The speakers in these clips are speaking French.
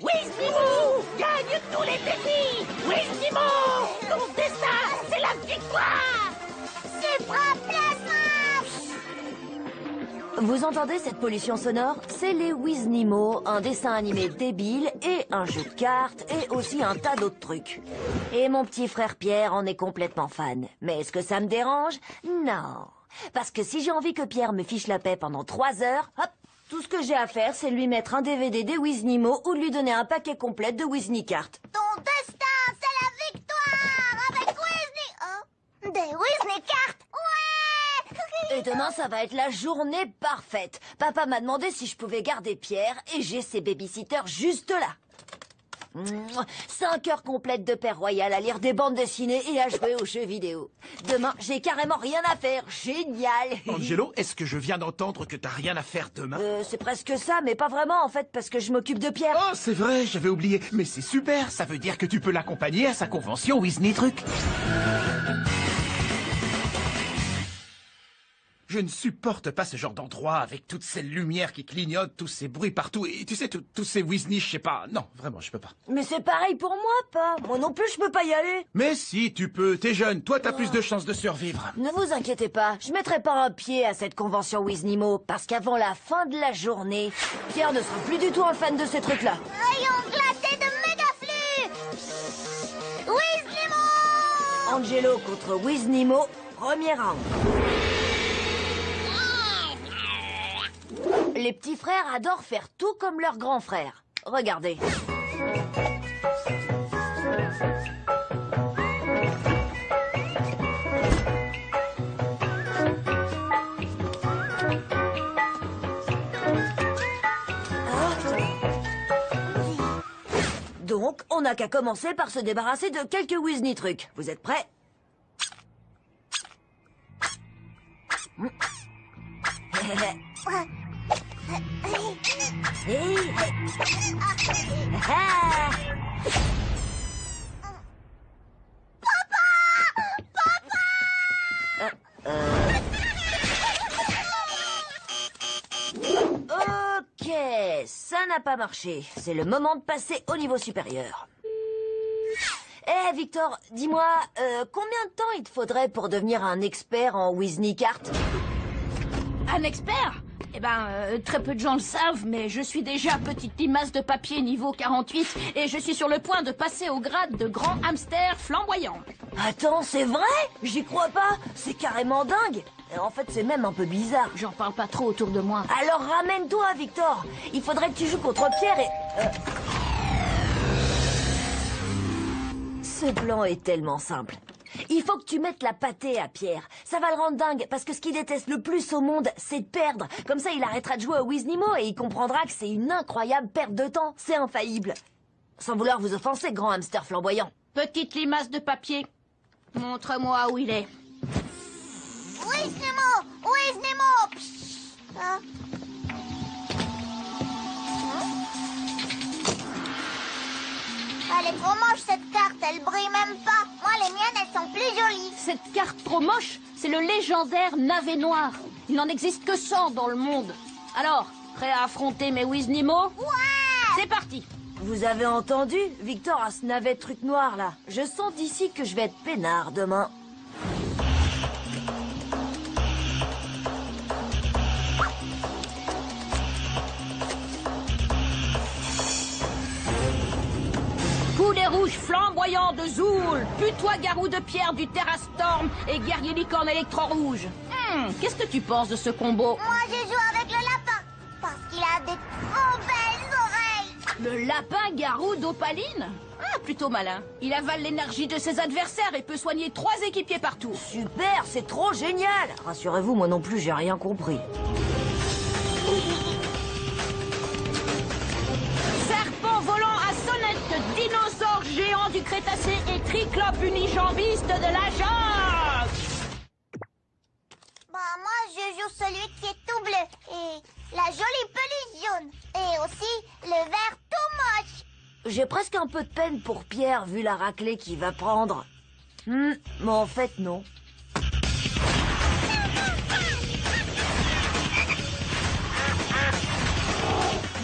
Wiznimo gagne tous les défis. Wiznimo, ton destin, c'est la victoire. Supraplasma! Vous entendez cette pollution sonore? C'est les Wiznimo, un dessin animé débile et un jeu de cartes et aussi un tas d'autres trucs. Et mon petit frère Pierre en est complètement fan. Mais est-ce que ça me dérange? Non. Parce que si j'ai envie que Pierre me fiche la paix pendant 3 heures, hop, tout ce que j'ai à faire, c'est lui mettre un DVD des Wiznimo ou de lui donner un paquet complet de Wiznicartes. Ton destin, c'est la victoire avec Wizni... Oh, des Wiznicartes, ouais! Et demain, ça va être la journée parfaite. Papa m'a demandé si je pouvais garder Pierre et j'ai ses babysitters juste là. 5 heures complètes de Père Royal à lire des bandes dessinées et à jouer aux jeux vidéo. Demain, j'ai carrément rien à faire. Génial. Angelo, est-ce que je viens d'entendre que t'as rien à faire demain? C'est presque ça, mais pas vraiment en fait, parce que je m'occupe de Pierre. Oh, c'est vrai, j'avais oublié. Mais c'est super, ça veut dire que tu peux l'accompagner à sa convention Wizni Truc. Je ne supporte pas ce genre d'endroit avec toutes ces lumières qui clignotent, tous ces bruits partout et tu sais, tous ces Wizni, je sais pas. Non, vraiment, je peux pas. Mais c'est pareil pour moi, pas. Moi non plus, je peux pas y aller. Mais si, tu peux, t'es jeune, toi t'as plus de chances de survivre. Ne vous inquiétez pas, je mettrai pas un pied à cette convention Wiznimo, parce qu'avant la fin de la journée, Pierre ne sera plus du tout un fan de ces trucs-là. Rayon glacé de Mégaflux! Wiznimo! Angelo contre Wiznimo, premier round. Les petits frères adorent faire tout comme leurs grands frères. Regardez. Donc, on n'a qu'à commencer par se débarrasser de quelques Wizni trucs. Vous êtes prêts? Ok, ça n'a pas marché. C'est le moment de passer au niveau supérieur. Eh, Victor, dis-moi, combien de temps il te faudrait pour devenir un expert en Wiznicart? Un expert? Eh ben, très peu de gens le savent, mais je suis déjà petite limace de papier niveau 48 et je suis sur le point de passer au grade de grand hamster flamboyant. Attends, c'est vrai? J'y crois pas. C'est carrément dingue. Et en fait, c'est même un peu bizarre. J'en parle pas trop autour de moi. Alors ramène-toi, Victor. Il faudrait que tu joues contre Pierre et... Ce plan est tellement simple. Il faut que tu mettes la pâtée à Pierre. Ça va le rendre dingue, parce que ce qu'il déteste le plus au monde, c'est de perdre. Comme ça, il arrêtera de jouer au Wiznimo et il comprendra que c'est une incroyable perte de temps. C'est infaillible. Sans vouloir vous offenser, grand hamster flamboyant. Petite limace de papier, montre-moi où il est. Wiznimo! Wiznimo! Psst. Ah. Elle est trop moche cette carte, elle brille même pas. Moi les miennes elles sont plus jolies. Cette carte trop moche, c'est le légendaire navet noir. Il n'en existe que 100 dans le monde. Alors, prêt à affronter mes Wiznimo? Ouais! C'est parti! Vous avez entendu? Victor a ce navet truc noir là. Je sens d'ici que je vais être peinard demain. Poulet rouge flamboyant de Zoul, putois garou de pierre du Terrastorm et guerrier licorne électro-rouge. Qu'est-ce que tu penses de ce combo? Moi je joue avec le lapin, parce qu'il a des trop belles oreilles. Le lapin garou d'Opaline? Ah, plutôt malin. Il avale l'énergie de ses adversaires et peut soigner 3 équipiers par tour. Super, c'est trop génial. Rassurez-vous, moi non plus, j'ai rien compris. Serpent volant à sonnette, dinosaure géant du Crétacé et triclope unijambiste de la jungle. Bah moi je joue celui qui est tout bleu et la jolie peluche jaune et aussi le vert tout moche. J'ai presque un peu de peine pour Pierre vu la raclée qu'il va prendre. Mais en fait, non.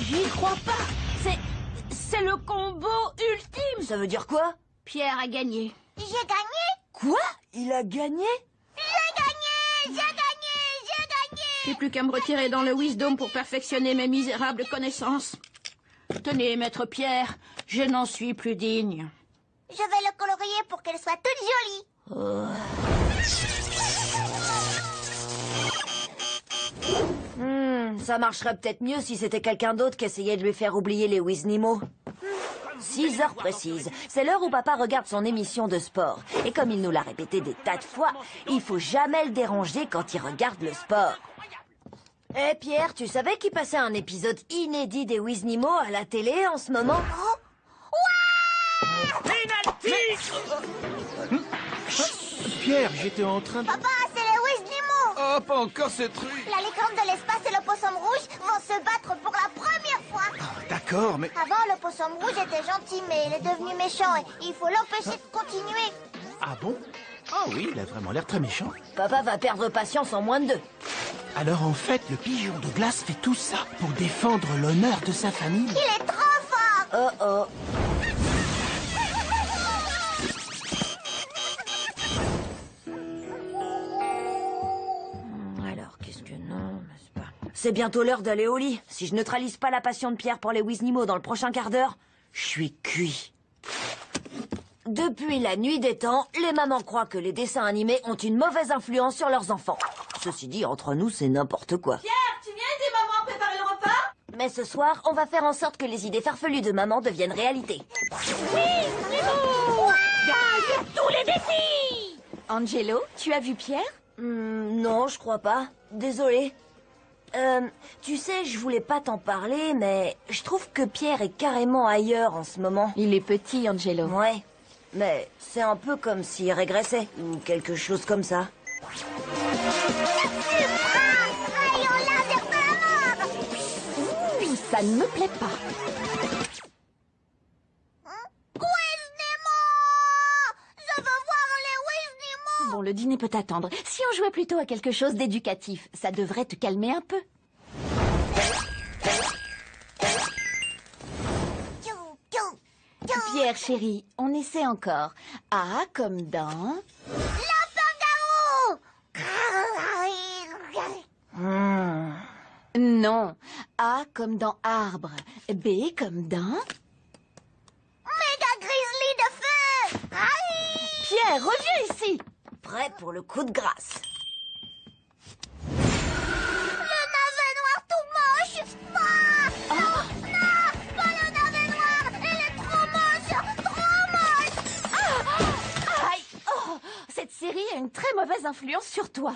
J'y crois pas. C'est C'est le combo ultime. Ça veut dire quoi? Pierre a gagné. J'ai gagné? Quoi? Il a gagné? J'ai gagné! J'ai gagné! J'ai gagné! J'ai plus qu'à me retirer dans le Wisdom pour perfectionner mes misérables connaissances. Tenez, maître Pierre, je n'en suis plus digne. Je vais le colorier pour qu'elle soit toute jolie. Ça marcherait peut-être mieux si c'était quelqu'un d'autre qui essayait de lui faire oublier les Wiznimo. 6 heures précises. C'est l'heure où papa regarde son émission de sport. Et comme il nous l'a répété des tas de fois, il faut jamais le déranger quand il regarde le sport. Eh Pierre, tu savais qu'il passait un épisode inédit des Wiznimo à la télé en ce moment? Pierre, j'étais en train de... Papa, c'est les Wiznimo! Oh, pas encore ce truc. La licorne de l'espace et le possum rouge vont se battre pour la première fois. D'accord, mais... Avant, le possum rouge était gentil, mais il est devenu méchant et il faut l'empêcher de continuer. Ah bon? Ah oui, il a vraiment l'air très méchant. Papa va perdre patience en moins de 2. Alors en fait, le pigeon de glace fait tout ça pour défendre l'honneur de sa famille. Il est trop fort! Oh oh. Alors, qu'est-ce que non, n'est-ce pas? C'est bientôt l'heure d'aller au lit. Si je neutralise pas la passion de Pierre pour les Wiznimo dans le prochain quart d'heure, je suis cuit. Depuis la nuit des temps, les mamans croient que les dessins animés ont une mauvaise influence sur leurs enfants. Ceci dit, entre nous, c'est n'importe quoi. Pierre, tu viens aider maman à préparer le repas? Mais ce soir, on va faire en sorte que les idées farfelues de maman deviennent réalité. Gagne tous les défis! Angelo, tu as vu Pierre? Non, je crois pas. Désolée. Tu sais, je voulais pas t'en parler, mais je trouve que Pierre est carrément ailleurs en ce moment. Il est petit, Angelo. Ouais, mais c'est un peu comme s'il régressait, ou quelque chose comme ça. Rayon laser de la mort! Ça ne me plaît pas. Wiznimo! Je veux voir les Wiznimo! Bon, le dîner peut attendre. Si on jouait plutôt à quelque chose d'éducatif, ça devrait te calmer un peu. Tchou, tchou, tchou. Pierre, chéri, on essaie encore. A comme dans... Lapin-garou! Non. A comme dans arbre. B comme dans... Méga grizzly de feu! Aïe! Pierre, reviens ici. Prêt pour le coup de grâce. Le navet noir tout moche! Ah! Non! Non! Pas le navet noir! Il est trop moche! Trop moche! Aïe. Oh, cette série a une très mauvaise influence sur toi.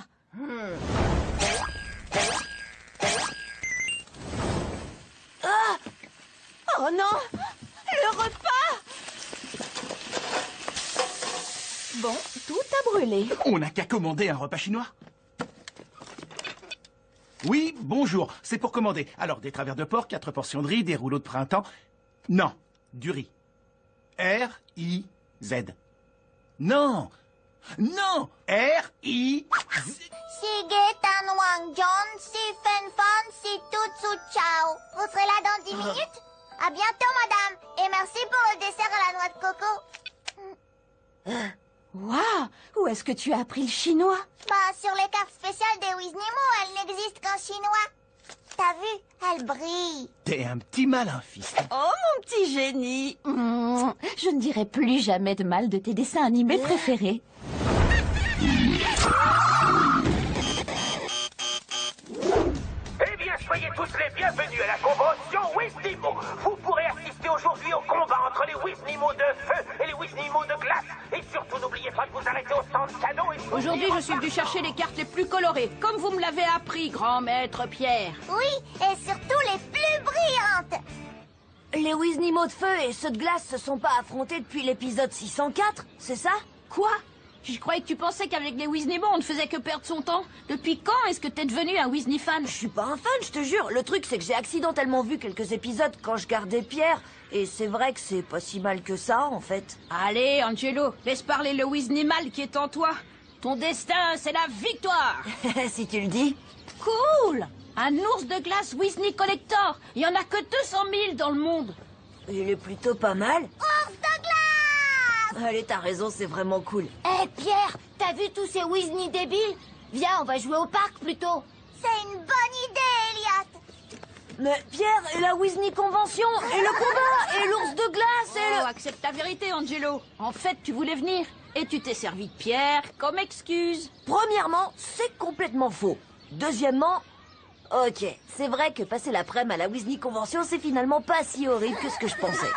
Oh non! Le repas! Bon, tout a brûlé. On n'a qu'à commander un repas chinois. Oui, bonjour, c'est pour commander. Alors, des travers de porc, 4 portions de riz, des rouleaux de printemps. Non, du riz. R-I-Z. Non, non, R-I-Z. Sige Tan Wang John, si Fen Fan, si Tutsu Chao. Vous serez là dans 10 minutes? À bientôt, madame. Et merci pour le dessert à la noix de coco. Waouh! Où est-ce que tu as appris le chinois? Bah, sur les cartes spéciales des Wiznimo, elle n'existe qu'en chinois. T'as vu? Elle brille. T'es un petit malin, fils. Oh, mon petit génie! Je ne dirai plus jamais de mal de tes dessins animés préférés. Eh bien, soyez tous les bienvenus à la convention Wiznimo. Vous pourrez assister aujourd'hui au combat entre les Wiznimo de feu et les Wiznimo de glace. Et surtout, n'oubliez pas de vous arrêter au stand cadeau et... Aujourd'hui, je suis venu chercher les cartes les plus colorées, comme vous me l'avez appris, grand maître Pierre. Oui, et surtout les plus brillantes. Les Wiznimo de feu et ceux de glace se sont pas affrontés depuis l'épisode 604, c'est ça? Quoi? Je croyais que tu pensais qu'avec les Wiznimo, on ne faisait que perdre son temps. Depuis quand est-ce que t'es devenu un Wizni fan? Je suis pas un fan, je te jure. Le truc, c'est que j'ai accidentellement vu quelques épisodes quand je gardais Pierre. Et c'est vrai que c'est pas si mal que ça, en fait. Allez, Angelo, laisse parler le Wiznimal qui est en toi. Ton destin, c'est la victoire. Si tu le dis. Cool! Un ours de glace Wizni Collector. Il y en a que 200 000 dans le monde. Il est plutôt pas mal. Ours de glace! Allez, t'as raison, c'est vraiment cool. Hé, Pierre, t'as vu tous ces Weasley débiles? Viens, on va jouer au parc plutôt. C'est une bonne idée, Elliot. Mais Pierre, et la Weasley Convention, et le combat, et l'ours de glace, et Oh, accepte ta vérité, Angelo. En fait, tu voulais venir. Et tu t'es servi de Pierre comme excuse. Premièrement, c'est complètement faux. Deuxièmement, ok, c'est vrai que passer l'après-midi à la Weasley Convention, c'est finalement pas si horrible que ce que je pensais.